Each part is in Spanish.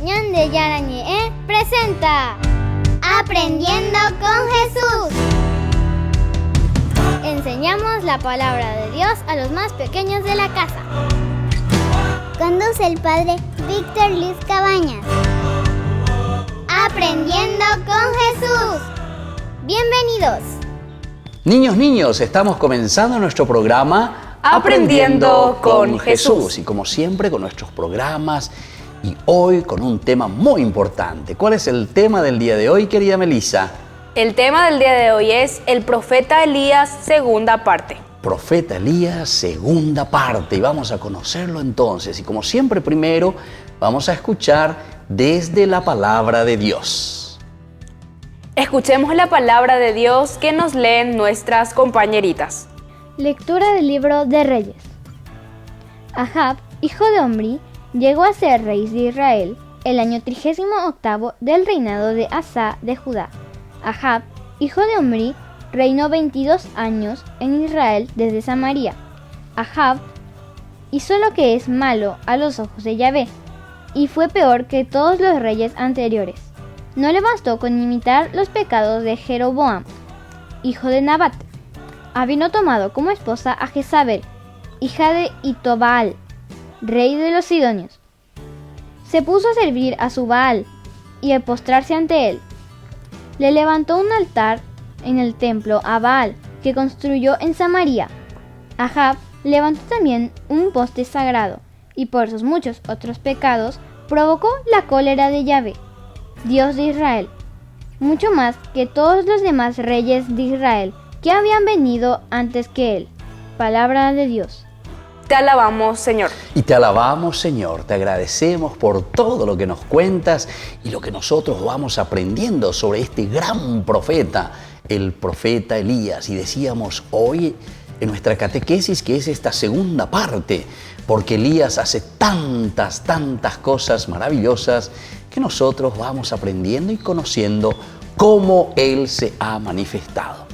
Ñande Yarañe presenta Aprendiendo con Jesús. Enseñamos la palabra de Dios a los más pequeños de la casa. Conduce el padre Víctor Luis Cabañas. Aprendiendo con Jesús. Bienvenidos. Niños, estamos comenzando nuestro programa Aprendiendo con Jesús. Y como siempre con nuestros programas y hoy con un tema muy importante. ¿Cuál es el tema del día de hoy, querida Melissa? El tema del día de hoy es el profeta Elías, segunda parte. Profeta Elías, segunda parte. Y vamos a conocerlo entonces. Y como siempre, primero vamos a escuchar desde la palabra de Dios. Escuchemos la palabra de Dios que nos leen nuestras compañeritas. Lectura del libro de Reyes. Ahab, hijo de Omri, llegó a ser rey de Israel el año 38 del reinado de Asa de Judá. Ahab, hijo de Omri, reinó 22 años en Israel desde Samaria. Ahab hizo lo que es malo a los ojos de Yahvé, y fue peor que todos los reyes anteriores. No le bastó con imitar los pecados de Jeroboam, hijo de Nabat, habiendo tomado como esposa a Jezabel, hija de Itobaal, rey de los sidonios. Se puso a servir a su Baal y a postrarse ante él. Le levantó un altar en el templo a Baal, que construyó en Samaria. Ahab levantó también un poste sagrado, y por sus muchos otros pecados provocó la cólera de Yahvé, Dios de Israel, mucho más que todos los demás reyes de Israel que habían venido antes que él. Palabra de Dios. Te alabamos, Señor. Y te alabamos, Señor. Te agradecemos por todo lo que nos cuentas y lo que nosotros vamos aprendiendo sobre este gran profeta, el profeta Elías. Y decíamos hoy en nuestra catequesis que es esta segunda parte, porque Elías hace tantas cosas maravillosas que nosotros vamos aprendiendo y conociendo cómo Él se ha manifestado.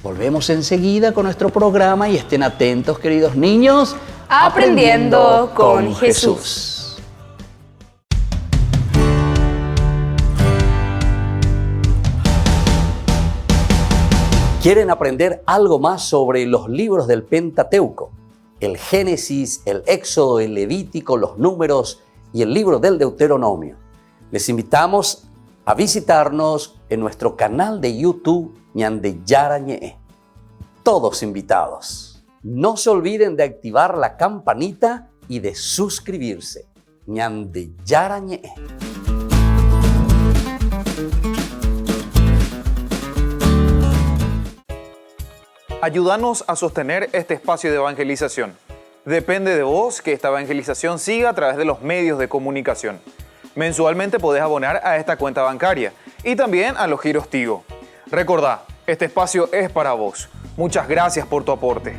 Volvemos enseguida con nuestro programa y estén atentos, queridos niños. Aprendiendo con Jesús. ¿Quieren aprender algo más sobre los libros del Pentateuco? El Génesis, el Éxodo, el Levítico, los Números y el libro del Deuteronomio. Les invitamos a visitarnos en nuestro canal de YouTube Ñande Yarañe. Todos invitados. No se olviden de activar la campanita y de suscribirse. Ñande Yarañe. Ayúdanos a sostener este espacio de evangelización. Depende de vos que esta evangelización siga a través de los medios de comunicación. Mensualmente podés abonar a esta cuenta bancaria y también a los giros Tigo. Recordá, este espacio es para vos. Muchas gracias por tu aporte.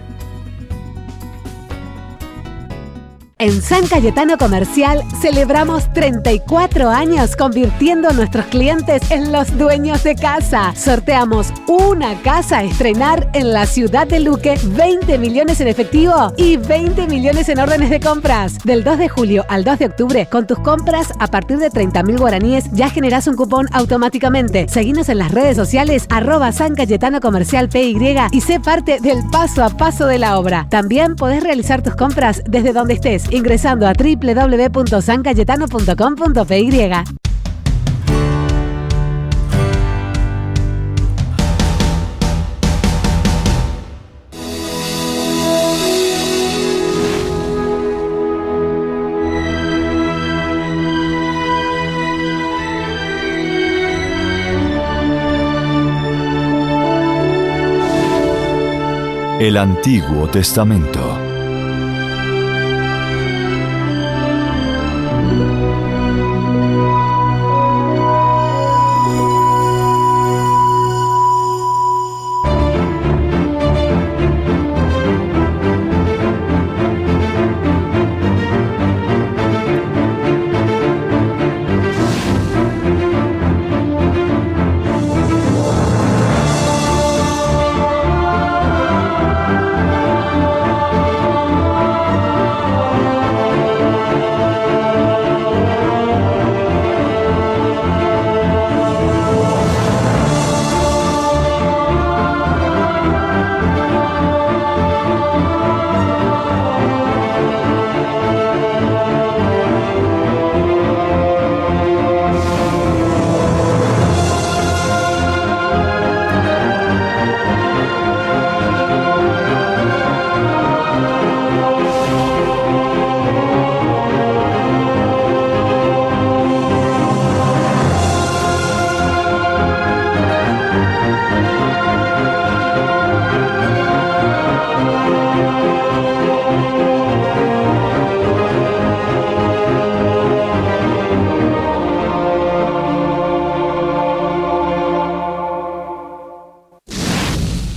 En San Cayetano Comercial celebramos 34 años convirtiendo a nuestros clientes en los dueños de casa. Sorteamos una casa a estrenar en la ciudad de Luque, 20 millones en efectivo y 20 millones en órdenes de compras. Del 2 de julio al 2 de octubre, con tus compras a partir de 30.000 guaraníes ya generás un cupón automáticamente. Seguinos en las redes sociales @San Cayetano Comercial PY y sé parte del paso a paso de la obra. También podés realizar tus compras desde donde estés, ingresando a www.sancayetano.com.py. El Antiguo Testamento.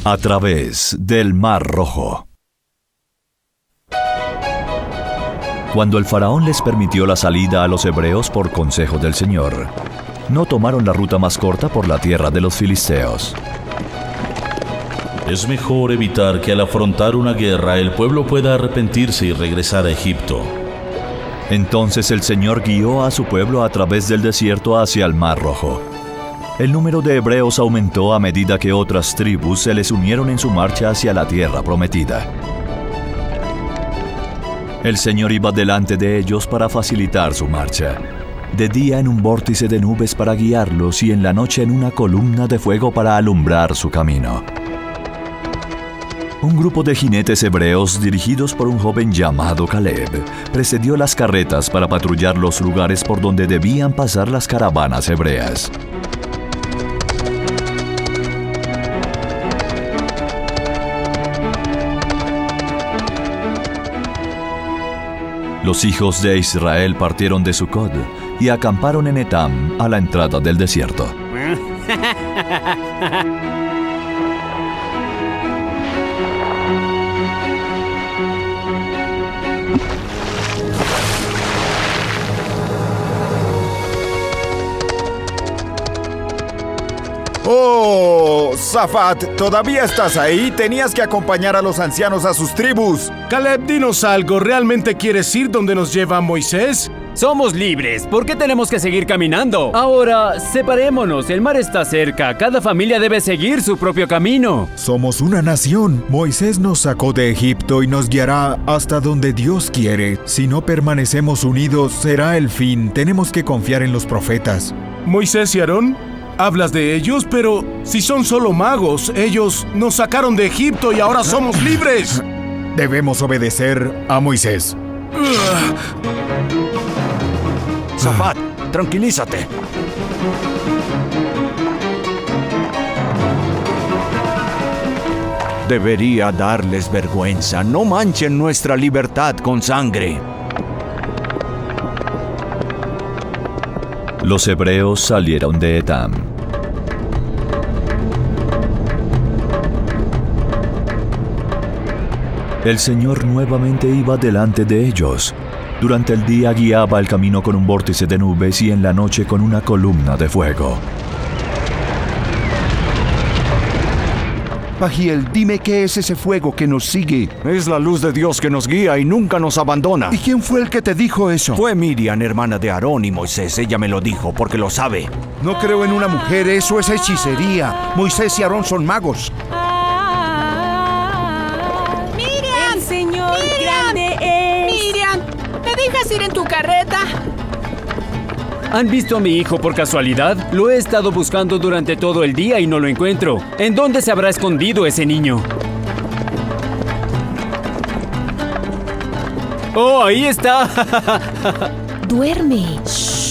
A través del Mar Rojo. Cuando el faraón les permitió la salida a los hebreos por consejo del Señor, no tomaron la ruta más corta por la tierra de los filisteos. Es mejor evitar que al afrontar una guerra el pueblo pueda arrepentirse y regresar a Egipto. Entonces el Señor guió a su pueblo a través del desierto hacia el Mar Rojo. El número de hebreos aumentó a medida que otras tribus se les unieron en su marcha hacia la tierra prometida. El Señor iba delante de ellos para facilitar su marcha. De día en un vórtice de nubes para guiarlos y en la noche en una columna de fuego para alumbrar su camino. Un grupo de jinetes hebreos dirigidos por un joven llamado Caleb precedió las carretas para patrullar los lugares por donde debían pasar las caravanas hebreas. Los hijos de Israel partieron de Sucot y acamparon en Etam a la entrada del desierto. ¡Oh, Zafat! ¿Todavía estás ahí? Tenías que acompañar a los ancianos a sus tribus. Caleb, dinos algo. ¿Realmente quieres ir donde nos lleva Moisés? Somos libres. ¿Por qué tenemos que seguir caminando? Ahora, separémonos. El mar está cerca. Cada familia debe seguir su propio camino. Somos una nación. Moisés nos sacó de Egipto y nos guiará hasta donde Dios quiere. Si no permanecemos unidos, será el fin. Tenemos que confiar en los profetas. Moisés y Aarón, hablas de ellos, pero si son solo magos, ellos nos sacaron de Egipto y ahora somos libres. Debemos obedecer a Moisés. Zafat, tranquilízate. Debería darles vergüenza. No manchen nuestra libertad con sangre. Los hebreos salieron de Etam. El Señor nuevamente iba delante de ellos. Durante el día guiaba el camino con un vórtice de nubes y en la noche con una columna de fuego. Pagiel, dime qué es ese fuego que nos sigue. Es la luz de Dios que nos guía y nunca nos abandona. ¿Y quién fue el que te dijo eso? Fue Miriam, hermana de Aarón y Moisés. Ella me lo dijo porque lo sabe. No creo en una mujer, eso es hechicería. Moisés y Aarón son magos. ¡Miriam! ¡El Señor grande es! ¡Miriam! ¿Me dejas ir en tu carreta? ¿Han visto a mi hijo por casualidad? Lo he estado buscando durante todo el día y no lo encuentro. ¿En dónde se habrá escondido ese niño? ¡Oh, ahí está! Duerme. Shh.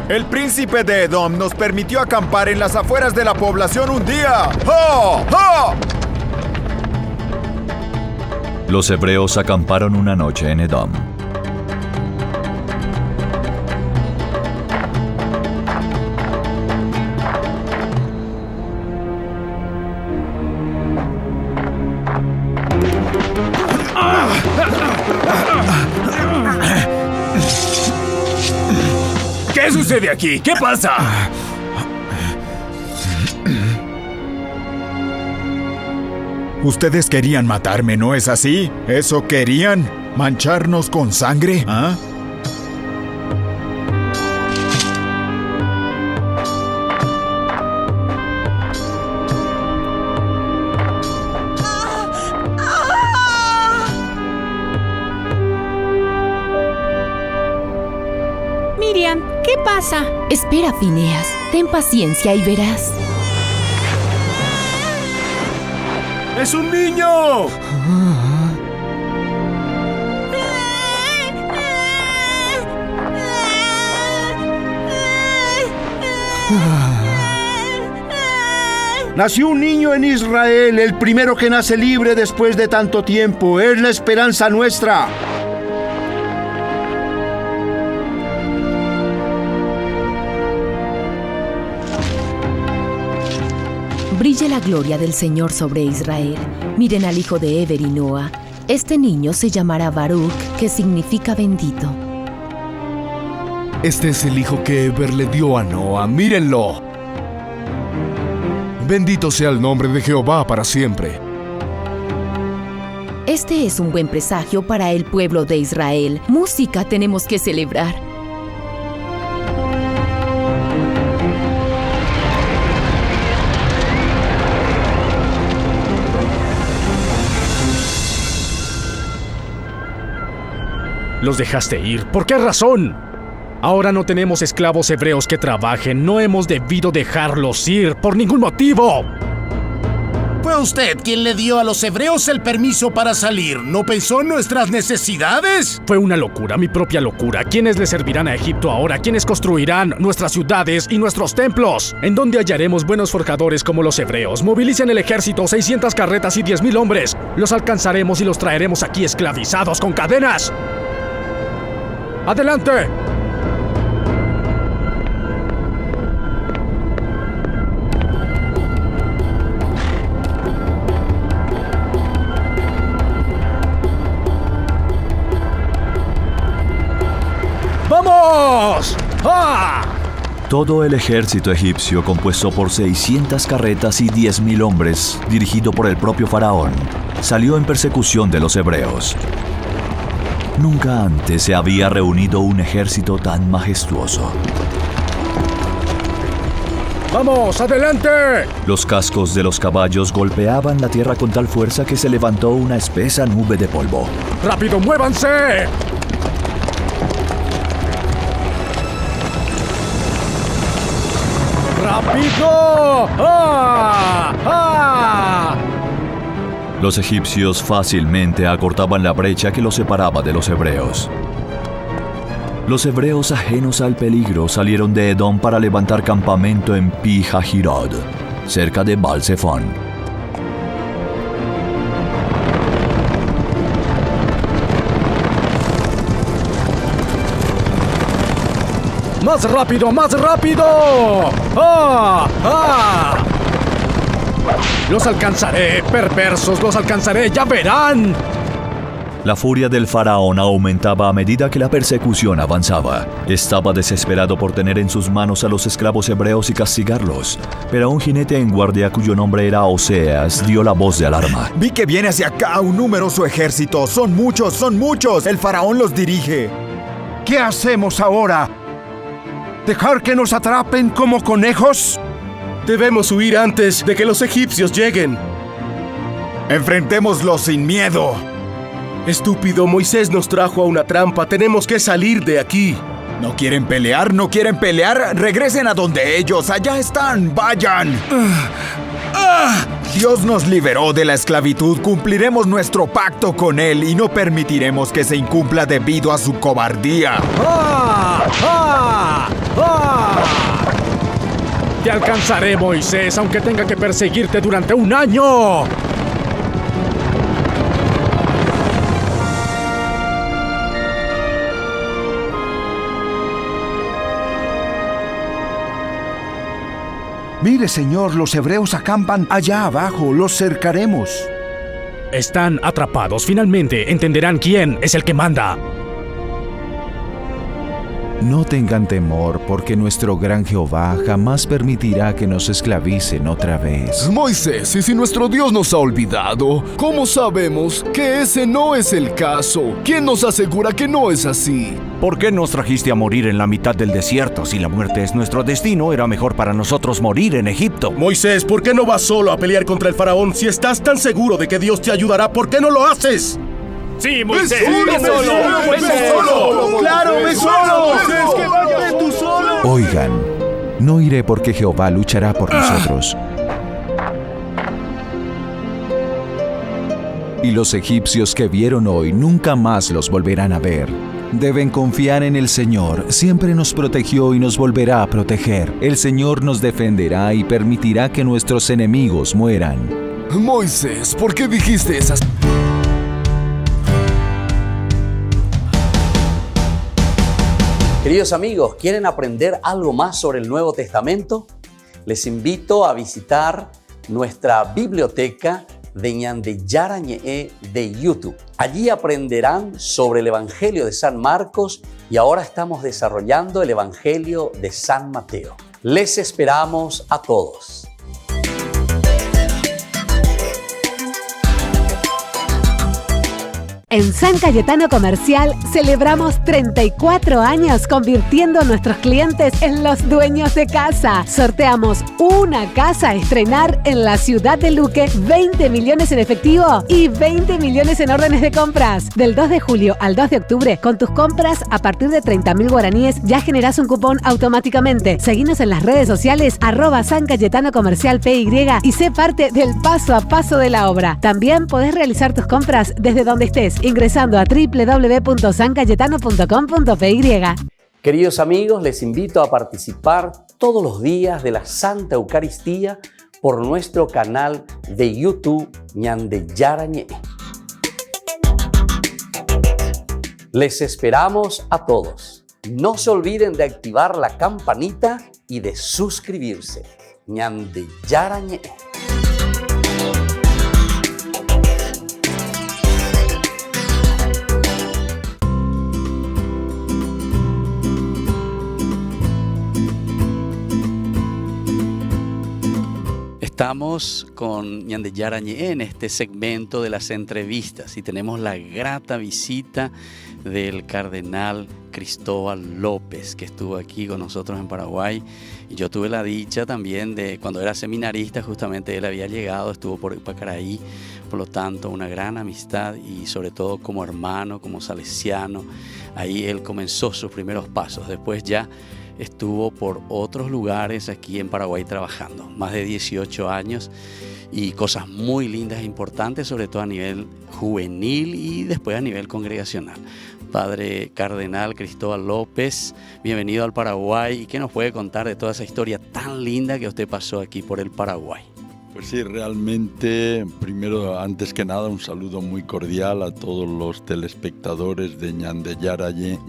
El príncipe de Edom nos permitió acampar en las afueras de la población un día. ¡Oh! ¡Oh! Los hebreos acamparon una noche en Edom. ¿Qué sucede aquí? ¿Qué pasa? Ustedes querían matarme, ¿no es así? ¿Eso querían? ¿Mancharnos con sangre? ¿Ah? Miriam, ¿qué pasa? Espera, Fineas. Ten paciencia y verás. ¡Es un niño! Nació un niño en Israel, el primero que nace libre después de tanto tiempo. Es la esperanza nuestra. Brille la gloria del Señor sobre Israel. Miren al hijo de Eber y Noa. Este niño se llamará Baruch, que significa bendito. Este es el hijo que Eber le dio a Noa. ¡Mírenlo! Bendito sea el nombre de Jehová para siempre. Este es un buen presagio para el pueblo de Israel. Música, tenemos que celebrar. Los dejaste ir. ¿Por qué razón? Ahora no tenemos esclavos hebreos que trabajen. No hemos debido dejarlos ir por ningún motivo. Fue usted quien le dio a los hebreos el permiso para salir. ¿No pensó en nuestras necesidades? Fue una locura, mi propia locura. ¿Quiénes le servirán a Egipto ahora? ¿Quiénes construirán nuestras ciudades y nuestros templos? ¿En dónde hallaremos buenos forjadores como los hebreos? Movilicen el ejército, 600 carretas y 10,000 hombres. Los alcanzaremos y los traeremos aquí esclavizados con cadenas. ¡Adelante! ¡Vamos! ¡Ah! Todo el ejército egipcio, compuesto por 600 carretas y 10,000 hombres, dirigido por el propio faraón, salió en persecución de los hebreos. Nunca antes se había reunido un ejército tan majestuoso. ¡Vamos, adelante! Los cascos de los caballos golpeaban la tierra con tal fuerza que se levantó una espesa nube de polvo. ¡Rápido, muévanse! ¡Rápido! ¡Ah! ¡Ah! Los egipcios fácilmente acortaban la brecha que los separaba de los hebreos. Los hebreos, ajenos al peligro, salieron de Edom para levantar campamento en Pi-Hahirot, cerca de Baal-Zephón. ¡Más rápido, más rápido! ¡Ah! ¡Ah! ¡Los alcanzaré, perversos! ¡Los alcanzaré! ¡Ya verán! La furia del faraón aumentaba a medida que la persecución avanzaba. Estaba desesperado por tener en sus manos a los esclavos hebreos y castigarlos. Pero un jinete en guardia, cuyo nombre era Oseas, dio la voz de alarma. Vi que viene hacia acá un numeroso ejército. Son muchos, son muchos. El faraón los dirige. ¿Qué hacemos ahora? ¿Dejar que nos atrapen como conejos? Debemos huir antes de que los egipcios lleguen. Enfrentémoslos sin miedo. Estúpido, Moisés nos trajo a una trampa. Tenemos que salir de aquí. ¿No quieren pelear? ¿No quieren pelear? Regresen a donde ellos. Allá están. ¡Vayan! Dios nos liberó de la esclavitud. Cumpliremos nuestro pacto con Él y no permitiremos que se incumpla debido a su cobardía. ¡Ah! ¡Ah! ¡Ah! Te alcanzaré, Moisés, aunque tenga que perseguirte durante 1 año. Mire, señor, los hebreos acampan allá abajo. Los cercaremos. Están atrapados. Finalmente entenderán quién es el que manda. No tengan temor, porque nuestro gran Jehová jamás permitirá que nos esclavicen otra vez. Moisés, ¿y si nuestro Dios nos ha olvidado? ¿Cómo sabemos que ese no es el caso? ¿Quién nos asegura que no es así? ¿Por qué nos trajiste a morir en la mitad del desierto? Si la muerte es nuestro destino, era mejor para nosotros morir en Egipto. Moisés, ¿por qué no vas solo a pelear contra el faraón? Si estás tan seguro de que Dios te ayudará, ¿por qué no lo haces? ¡Sí, Moisés! ¡Ve solo! ¡Claro, ve solo! ¡Ve tú solo! Oigan, no iré porque Jehová luchará por nosotros. Y los egipcios que vieron hoy nunca más los volverán a ver. Deben confiar en el Señor. Siempre nos protegió y nos volverá a proteger. El Señor nos defenderá y permitirá que nuestros enemigos mueran. Moisés, ¿por qué dijiste esas? Queridos amigos, ¿quieren aprender algo más sobre el Nuevo Testamento? Les invito a visitar nuestra biblioteca de Ñande Yarañe de YouTube. Allí aprenderán sobre el Evangelio de San Marcos y ahora estamos desarrollando el Evangelio de San Mateo. Les esperamos a todos. En San Cayetano Comercial celebramos 34 años convirtiendo a nuestros clientes en los dueños de casa. Sorteamos una casa a estrenar en la ciudad de Luque, 20 millones en efectivo y 20 millones en órdenes de compras. Del 2 de julio al 2 de octubre, con tus compras a partir de 30.000 guaraníes ya generás un cupón automáticamente. Seguinos en las redes sociales @San Cayetano Comercial PY y sé parte del paso a paso de la obra. También podés realizar tus compras desde donde estés, ingresando a www.sancayetano.com.py. Queridos amigos, les invito a participar todos los días de la Santa Eucaristía por nuestro canal de YouTube Ñande Yarañe. Les esperamos a todos. No se olviden de activar la campanita y de suscribirse. Ñande Yarañe. Estamos con Ñande Yarañe en este segmento de las entrevistas y tenemos la grata visita del cardenal Cristóbal López, que estuvo aquí con nosotros en Paraguay. Y yo tuve la dicha también de, cuando era seminarista, justamente él había llegado, estuvo por Pacaraí, por lo tanto una gran amistad y sobre todo como hermano, como salesiano. Ahí él comenzó sus primeros pasos, después ya estuvo por otros lugares aquí en Paraguay trabajando, más de 18 años y cosas muy lindas e importantes, sobre todo a nivel juvenil y después a nivel congregacional. Padre Cardenal Cristóbal López, bienvenido al Paraguay. ¿Y qué nos puede contar de toda esa historia tan linda que usted pasó aquí por el Paraguay? Pues sí, realmente, primero, antes que nada, un saludo muy cordial a todos los telespectadores de Ñande Yarañe.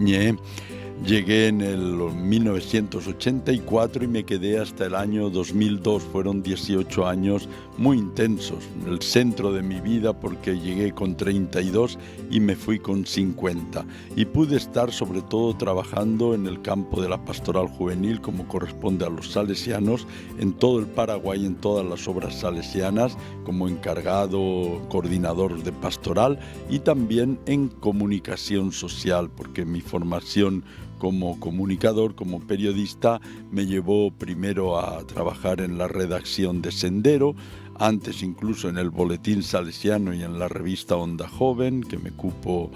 Llegué en el 1984 y me quedé hasta el año 2002. Fueron 18 años muy intensos, el centro de mi vida, porque llegué con 32 y me fui con 50. Y pude estar sobre todo trabajando en el campo de la pastoral juvenil, como corresponde a los salesianos, en todo el Paraguay, en todas las obras salesianas, como encargado, coordinador de pastoral y también en comunicación social, porque mi formación como comunicador, como periodista, me llevó primero a trabajar en la redacción de Sendero, antes incluso en el Boletín Salesiano y en la revista Onda Joven, que me cupo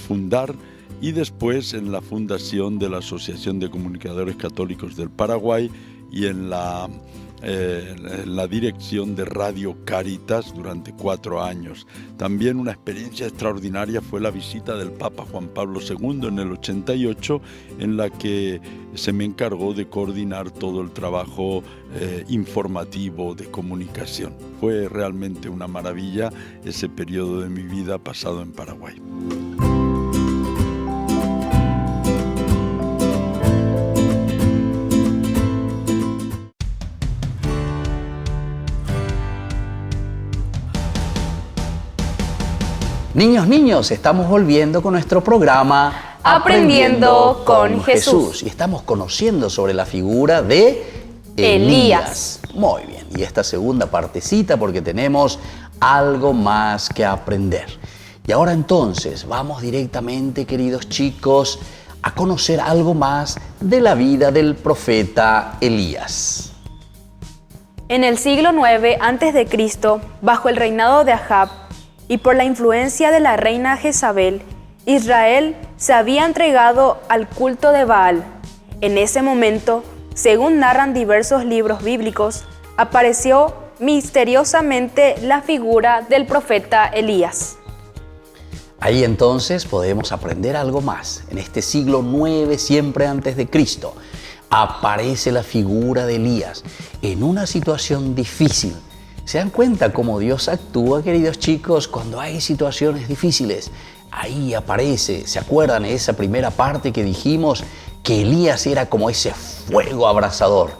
fundar, y después en la fundación de la Asociación de Comunicadores Católicos del Paraguay y en la dirección de Radio Caritas durante 4 años. También una experiencia extraordinaria fue la visita del Papa Juan Pablo II en el 88, en la que se me encargó de coordinar todo el trabajo informativo de comunicación. Fue realmente una maravilla ese periodo de mi vida pasado en Paraguay. Niños, estamos volviendo con nuestro programa Aprendiendo con Jesús. Y estamos conociendo sobre la figura de Elías. Muy bien, y esta segunda partecita porque tenemos algo más que aprender. Y ahora entonces vamos directamente, queridos chicos, a conocer algo más de la vida del profeta Elías. En el siglo IX a.C., bajo el reinado de Ahab, y por la influencia de la reina Jezabel, Israel se había entregado al culto de Baal. En ese momento, según narran diversos libros bíblicos, apareció misteriosamente la figura del profeta Elías. Ahí entonces podemos aprender algo más. En este siglo IX, siempre antes de Cristo, aparece la figura de Elías en una situación difícil. ¿Se dan cuenta cómo Dios actúa, queridos chicos, cuando hay situaciones difíciles? Ahí aparece, ¿se acuerdan de esa primera parte que dijimos? Que Elías era como ese fuego abrasador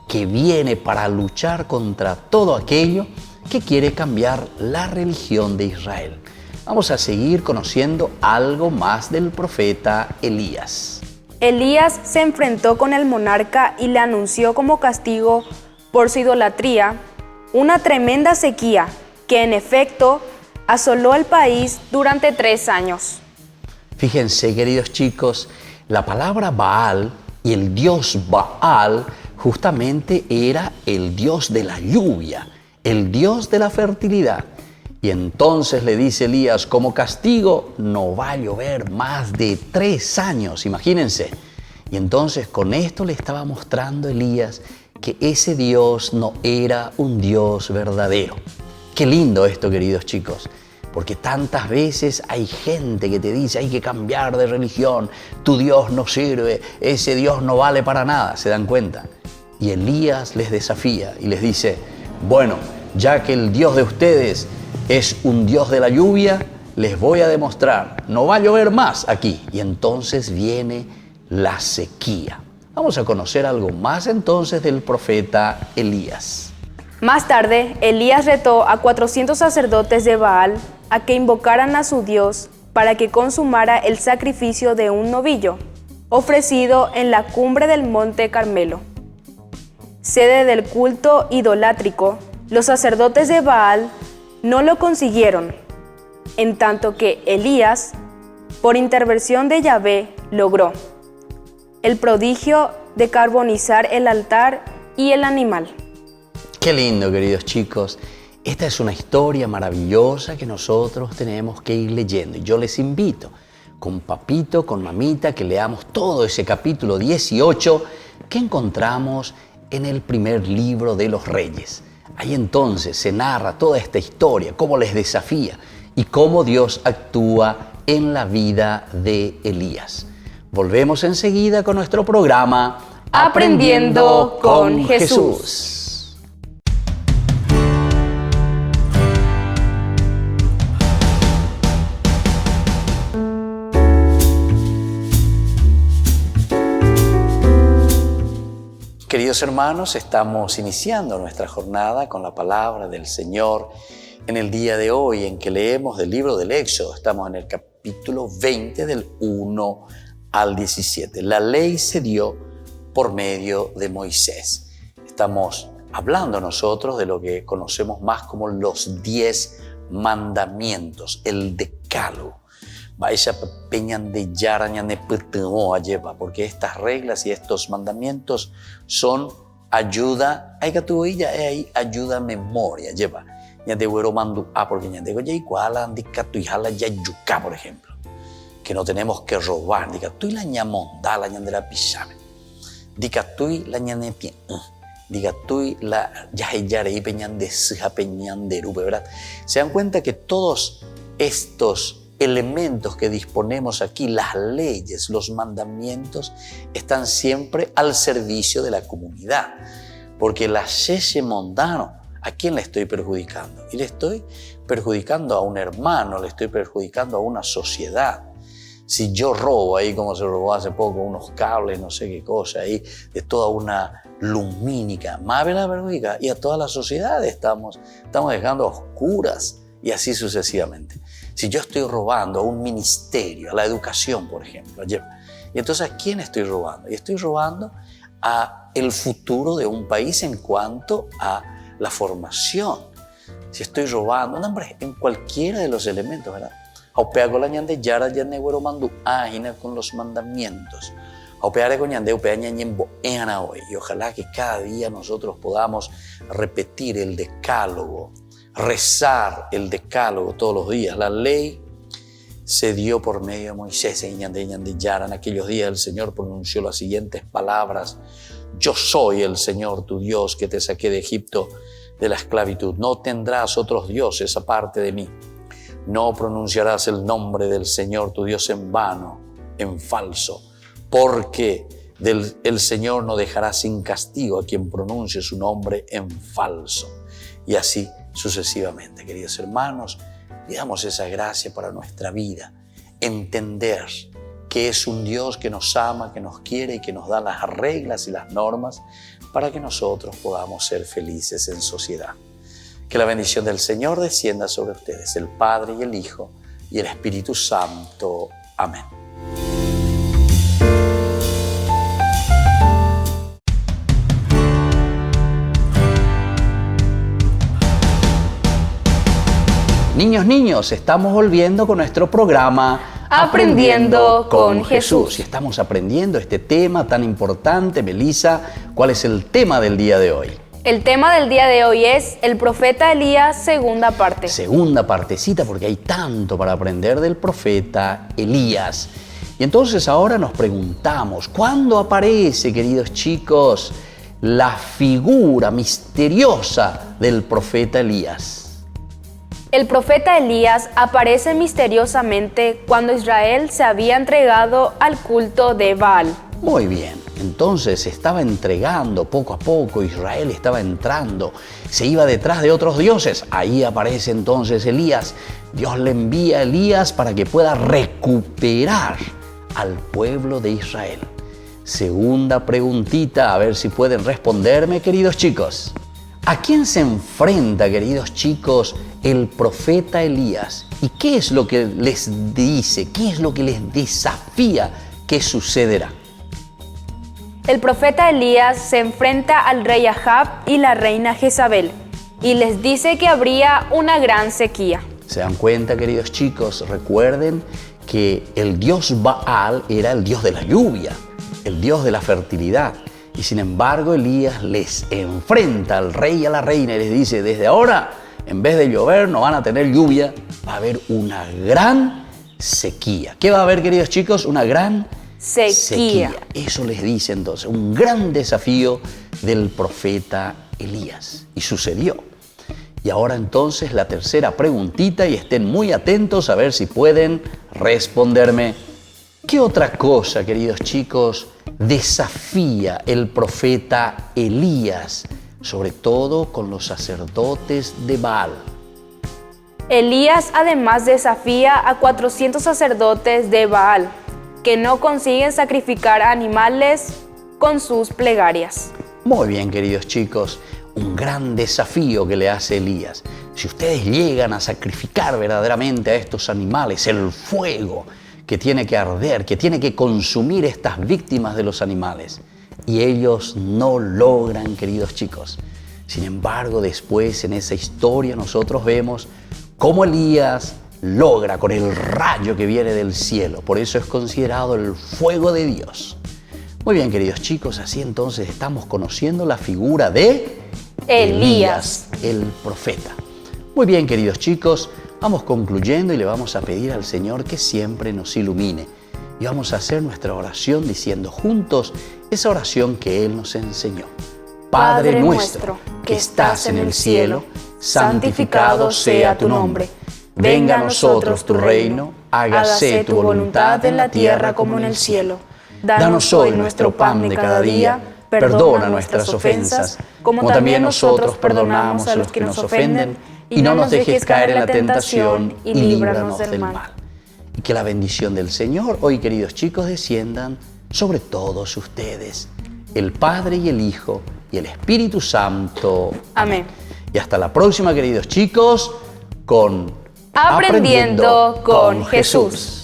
que viene para luchar contra todo aquello que quiere cambiar la religión de Israel. Vamos a seguir conociendo algo más del profeta Elías. Elías se enfrentó con el monarca y le anunció como castigo por su idolatría una tremenda sequía que en efecto asoló el país durante 3 años. Fíjense, queridos chicos, la palabra Baal y el dios Baal justamente era el dios de la lluvia, el dios de la fertilidad. Y entonces le dice Elías, como castigo no va a llover más de 3 años, imagínense. Y entonces con esto le estaba mostrando Elías que ese Dios no era un Dios verdadero. Qué lindo esto, queridos chicos, porque tantas veces hay gente que te dice hay que cambiar de religión, tu Dios no sirve, ese Dios no vale para nada, ¿se dan cuenta? Y Elías les desafía y les dice, bueno, ya que el Dios de ustedes es un Dios de la lluvia, les voy a demostrar, no va a llover más aquí. Y entonces viene la sequía. Vamos a conocer algo más entonces del profeta Elías. Más tarde, Elías retó a 400 sacerdotes de Baal a que invocaran a su Dios para que consumara el sacrificio de un novillo, ofrecido en la cumbre del monte Carmelo. Sede del culto idolátrico, los sacerdotes de Baal no lo consiguieron, en tanto que Elías, por intervención de Yahvé, logró el prodigio de carbonizar el altar y el animal. Qué lindo, queridos chicos. Esta es una historia maravillosa que nosotros tenemos que ir leyendo. Y yo les invito, con papito, con mamita, que leamos todo ese capítulo 18 que encontramos en el primer libro de los Reyes. Ahí entonces se narra toda esta historia, cómo les desafía y cómo Dios actúa en la vida de Elías. Volvemos enseguida con nuestro programa Aprendiendo con Jesús. Queridos hermanos, estamos iniciando nuestra jornada con la palabra del Señor en el día de hoy en que leemos del libro del Éxodo. Estamos en el capítulo 20 del 1 al 17. La ley se dio por medio de Moisés. Estamos hablando nosotros de lo que conocemos más como los 10 mandamientos, el decálogo. Porque estas reglas y estos mandamientos son ayuda, ayuda memoria, lleva. Por ejemplo, que no tenemos que robar. Se dan cuenta que todos estos elementos que disponemos aquí, las leyes, los mandamientos, están siempre al servicio de la comunidad. Porque la sheshe mondano, ¿a quién le estoy perjudicando? Y le estoy perjudicando a un hermano, le estoy perjudicando a una sociedad. Si yo robo ahí, como se robó hace poco, unos cables, no sé qué cosa, ahí, de toda una lumínica, más me la perjudica. Y a toda la sociedad estamos dejando a oscuras y así sucesivamente. Si yo estoy robando a un ministerio, a la educación, por ejemplo, y entonces ¿a quién estoy robando? Y estoy robando a el futuro de un país en cuanto a la formación. Si estoy robando, no, hombre, en cualquiera de los elementos, ¿verdad? Con los mandamientos. Y ojalá que cada día nosotros podamos repetir el decálogo, rezar el decálogo todos los días. La ley se dio por medio de Moisés. En aquellos días el Señor pronunció las siguientes palabras: yo soy el Señor tu Dios que te saqué de Egipto de la esclavitud. No tendrás otros dioses aparte de mí. No pronunciarás el nombre del Señor tu Dios en vano, en falso, porque el Señor no dejará sin castigo a quien pronuncie su nombre en falso. Y así sucesivamente, queridos hermanos, pidamos esa gracia para nuestra vida, entender que es un Dios que nos ama, que nos quiere y que nos da las reglas y las normas para que nosotros podamos ser felices en sociedad. Que la bendición del Señor descienda sobre ustedes, el Padre y el Hijo y el Espíritu Santo. Amén. Niños, estamos volviendo con nuestro programa Aprendiendo con Jesús. Y estamos aprendiendo este tema tan importante. Melissa, ¿cuál es el tema del día de hoy? El tema del día de hoy es el profeta Elías, segunda parte. Segunda partecita, porque hay tanto para aprender del profeta Elías. Y entonces ahora nos preguntamos, ¿cuándo aparece, queridos chicos, la figura misteriosa del profeta Elías? El profeta Elías aparece misteriosamente cuando Israel se había entregado al culto de Baal. Muy bien, entonces se estaba entregando poco a poco, Israel estaba entrando, se iba detrás de otros dioses. Ahí aparece entonces Elías. Dios le envía a Elías para que pueda recuperar al pueblo de Israel. Segunda preguntita, a ver si pueden responderme, queridos chicos. ¿A quién se enfrenta, queridos chicos, el profeta Elías? ¿Y qué es lo que les dice? ¿Qué es lo que les desafía que sucederá? El profeta Elías se enfrenta al rey Ahab y la reina Jezabel y les dice que habría una gran sequía. ¿Se dan cuenta, queridos chicos? Recuerden que el dios Baal era el dios de la lluvia, el dios de la fertilidad. Y sin embargo, Elías les enfrenta al rey y a la reina y les dice, desde ahora, en vez de llover, no van a tener lluvia, va a haber una gran sequía. ¿Qué va a haber, queridos chicos? Una gran sequía. Eso les dice entonces, un gran desafío del profeta Elías. Y sucedió. Y ahora entonces la tercera preguntita, y estén muy atentos a ver si pueden responderme. ¿Qué otra cosa, queridos chicos, desafía el profeta Elías, sobre todo con los sacerdotes de Baal? Elías además desafía a 400 sacerdotes de Baal, que no consiguen sacrificar animales con sus plegarias. Muy bien, queridos chicos, un gran desafío que le hace Elías. Si ustedes llegan a sacrificar verdaderamente a estos animales, el fuego que tiene que arder, que tiene que consumir estas víctimas de los animales, y ellos no logran, queridos chicos. Sin embargo, después en esa historia nosotros vemos cómo Elías logra con el rayo que viene del cielo. Por eso es considerado el fuego de Dios. Muy bien, queridos chicos, así entonces estamos conociendo la figura de Elías, el profeta. Muy bien, queridos chicos, vamos concluyendo y le vamos a pedir al Señor que siempre nos ilumine. Y vamos a hacer nuestra oración diciendo juntos esa oración que Él nos enseñó. Padre nuestro, que estás en el cielo, santificado sea tu nombre. Venga a nosotros tu reino, hágase tu voluntad en la tierra como en el cielo. Danos hoy nuestro pan de cada día, perdona nuestras ofensas, como también nosotros perdonamos a los que nos ofenden, y no nos dejes caer en la tentación y líbranos del mal. Y que la bendición del Señor hoy, queridos chicos, desciendan sobre todos ustedes, el Padre y el Hijo y el Espíritu Santo. Amén. Y hasta la próxima, queridos chicos, con Aprendiendo con Jesús.